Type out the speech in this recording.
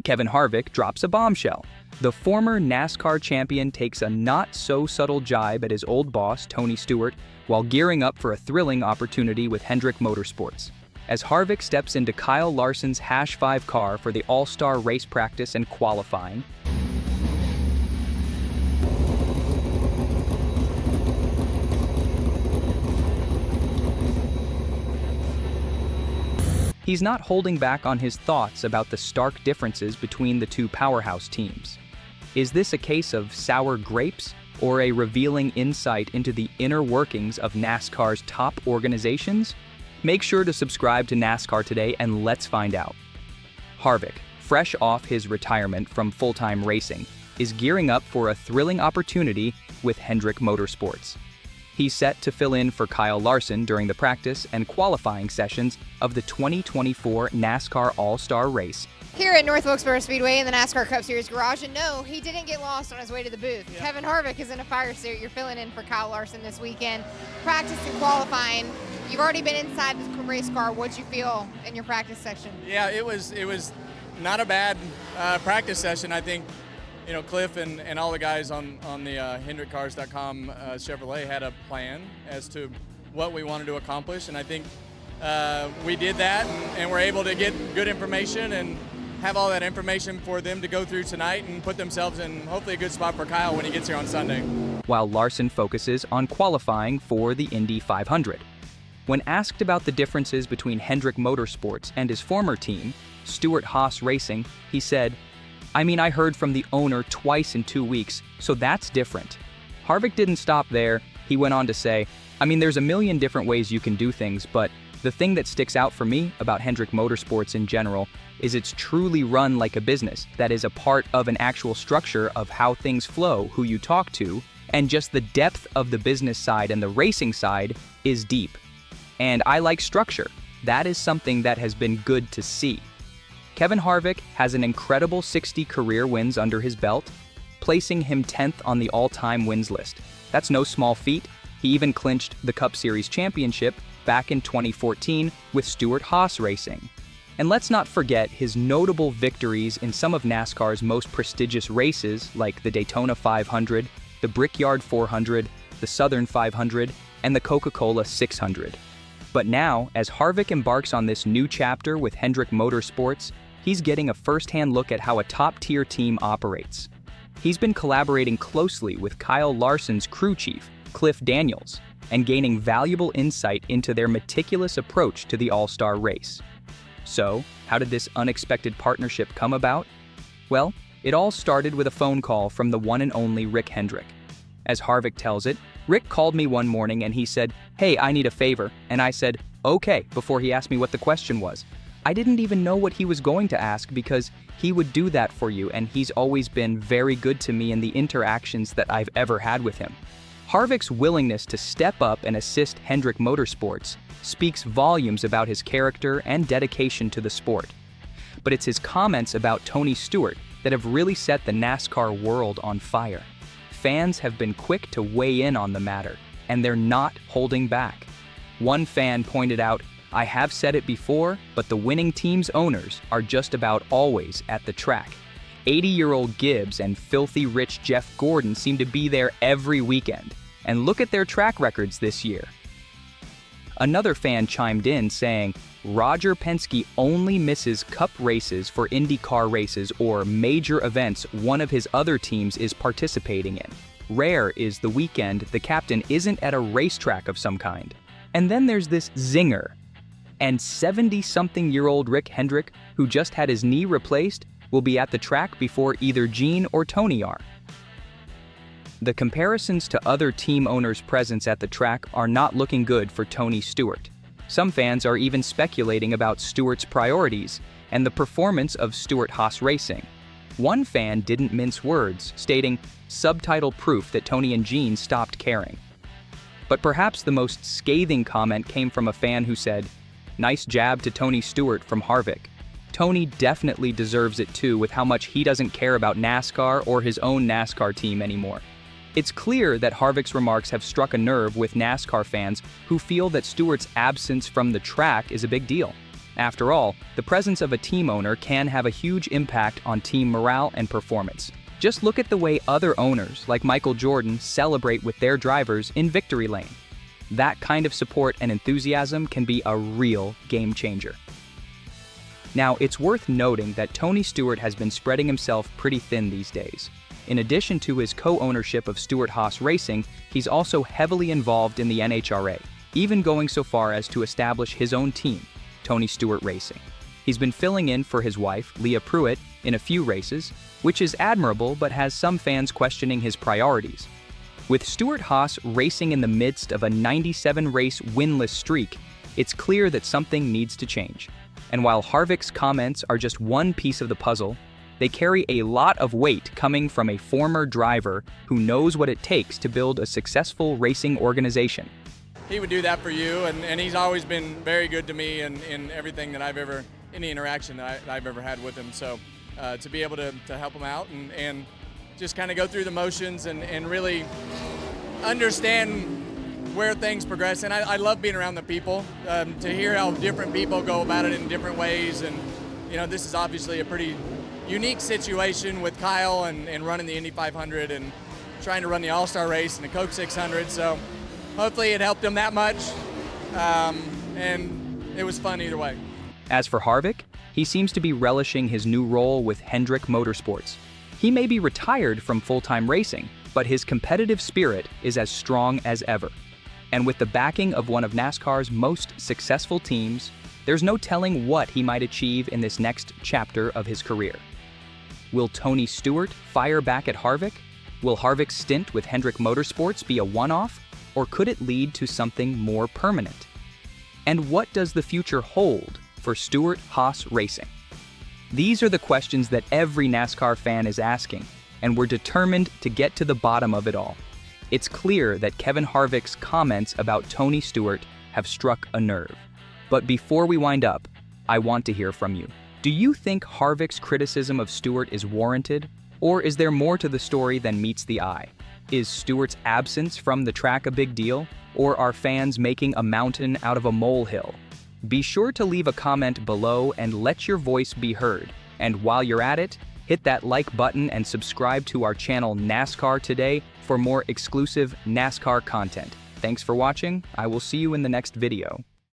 Kevin Harvick drops a bombshell. The former NASCAR champion takes a not-so-subtle jibe at his old boss, Tony Stewart, while gearing up for a thrilling opportunity with Hendrick Motorsports. As Harvick steps into Kyle Larson's #5 car for the All-Star race practice and qualifying, he's not holding back on his thoughts about the stark differences between the two powerhouse teams. Is this a case of sour grapes, or a revealing insight into the inner workings of NASCAR's top organizations? Make sure to subscribe to NASCAR Today and let's find out. Harvick, fresh off his retirement from full-time racing, is gearing up for a thrilling opportunity with Hendrick Motorsports. He's set to fill in for Kyle Larson during the practice and qualifying sessions of the 2024 NASCAR All-Star Race. Here at North Wilkesboro Speedway in the NASCAR Cup Series garage, and no, he didn't get lost on his way to the booth. Yeah. Kevin Harvick is in a fire suit. You're filling in for Kyle Larson this weekend. Practice and qualifying. You've already been inside the race car. What'd you feel in your practice session? Yeah, it was not a bad practice session. I think, you know, Cliff and all the guys on the HendrickCars.com Chevrolet had a plan as to what we wanted to accomplish, and I think we did that, and we're able to get good information and have all that information for them to go through tonight and put themselves in hopefully a good spot for Kyle when he gets here on Sunday. While Larson focuses on qualifying for the Indy 500. When asked about the differences between Hendrick Motorsports and his former team, Stewart-Haas Racing, he said, "I mean, I heard from the owner twice in 2 weeks, so that's different." Harvick didn't stop there. He went on to say, "I mean, there's a million different ways you can do things, but the thing that sticks out for me about Hendrick Motorsports in general is it's truly run like a business that is a part of an actual structure of how things flow, who you talk to, and just the depth of the business side and the racing side is deep. And I like structure. That is something that has been good to see." Kevin Harvick has an incredible 60 career wins under his belt, placing him 10th on the all-time wins list. That's no small feat. He even clinched the Cup Series championship back in 2014 with Stewart-Haas Racing. And let's not forget his notable victories in some of NASCAR's most prestigious races like the Daytona 500, the Brickyard 400, the Southern 500, and the Coca-Cola 600. But now, as Harvick embarks on this new chapter with Hendrick Motorsports, he's getting a first-hand look at how a top-tier team operates. He's been collaborating closely with Kyle Larson's crew chief, Cliff Daniels, and gaining valuable insight into their meticulous approach to the All-Star race. So, how did this unexpected partnership come about? Well, it all started with a phone call from the one and only Rick Hendrick. As Harvick tells it, Rick called me one morning and he said, "Hey, I need a favor." And I said, "Okay," before he asked me what the question was. I didn't even know what he was going to ask because he would do that for you, and he's always been very good to me in the interactions that I've ever had with him. Harvick's willingness to step up and assist Hendrick Motorsports speaks volumes about his character and dedication to the sport. But it's his comments about Tony Stewart that have really set the NASCAR world on fire. Fans have been quick to weigh in on the matter, and they're not holding back. One fan pointed out, "I have said it before, but the winning team's owners are just about always at the track. 80-year-old Gibbs and filthy rich Jeff Gordon seem to be there every weekend, and look at their track records this year." Another fan chimed in saying, "Roger Penske only misses Cup races for IndyCar races or major events one of his other teams is participating in. Rare is the weekend the captain isn't at a racetrack of some kind." And then there's this zinger. And 70-something-year-old Rick Hendrick, who just had his knee replaced, will be at the track before either Gene or Tony are. The comparisons to other team owners' presence at the track are not looking good for Tony Stewart. Some fans are even speculating about Stewart's priorities and the performance of Stewart-Haas Racing. One fan didn't mince words, stating, "Subtitle proof that Tony and Gene stopped caring." But perhaps the most scathing comment came from a fan who said, "Nice jab to Tony Stewart from Harvick. Tony definitely deserves it too with how much he doesn't care about NASCAR or his own NASCAR team anymore." It's clear that Harvick's remarks have struck a nerve with NASCAR fans who feel that Stewart's absence from the track is a big deal. After all, the presence of a team owner can have a huge impact on team morale and performance. Just look at the way other owners, like Michael Jordan, celebrate with their drivers in victory lane. That kind of support and enthusiasm can be a real game changer. Now, it's worth noting that Tony Stewart has been spreading himself pretty thin these days. In addition to his co-ownership of Stewart-Haas Racing, he's also heavily involved in the NHRA, even going so far as to establish his own team, Tony Stewart Racing. He's been filling in for his wife, Leah Pruitt, in a few races, which is admirable but has some fans questioning his priorities. With Stewart-Haas racing in the midst of a 97-race winless streak, it's clear that something needs to change. And while Harvick's comments are just one piece of the puzzle, they carry a lot of weight coming from a former driver who knows what it takes to build a successful racing organization. He would do that for you, and he's always been very good to me in everything that any interaction that I've ever had with him. So to be able to help him out and just kind of go through the motions and really understand where things progress. And I love being around the people, to hear how different people go about it in different ways. And, you know, this is obviously a pretty unique situation with Kyle and running the Indy 500 and trying to run the All-Star race and the Coke 600. So hopefully it helped him that much. And it was fun either way. As for Harvick, he seems to be relishing his new role with Hendrick Motorsports. He may be retired from full-time racing, but his competitive spirit is as strong as ever. And with the backing of one of NASCAR's most successful teams, there's no telling what he might achieve in this next chapter of his career. Will Tony Stewart fire back at Harvick? Will Harvick's stint with Hendrick Motorsports be a one-off, or could it lead to something more permanent? And what does the future hold for Stewart-Haas Racing? These are the questions that every NASCAR fan is asking, and we're determined to get to the bottom of it all. It's clear that Kevin Harvick's comments about Tony Stewart have struck a nerve. But before we wind up, I want to hear from you. Do you think Harvick's criticism of Stewart is warranted? Or is there more to the story than meets the eye? Is Stewart's absence from the track a big deal? Or are fans making a mountain out of a molehill? Be sure to leave a comment below and let your voice be heard. And while you're at it, hit that like button and subscribe to our channel NASCAR Today for more exclusive NASCAR content. Thanks for watching. I will see you in the next video.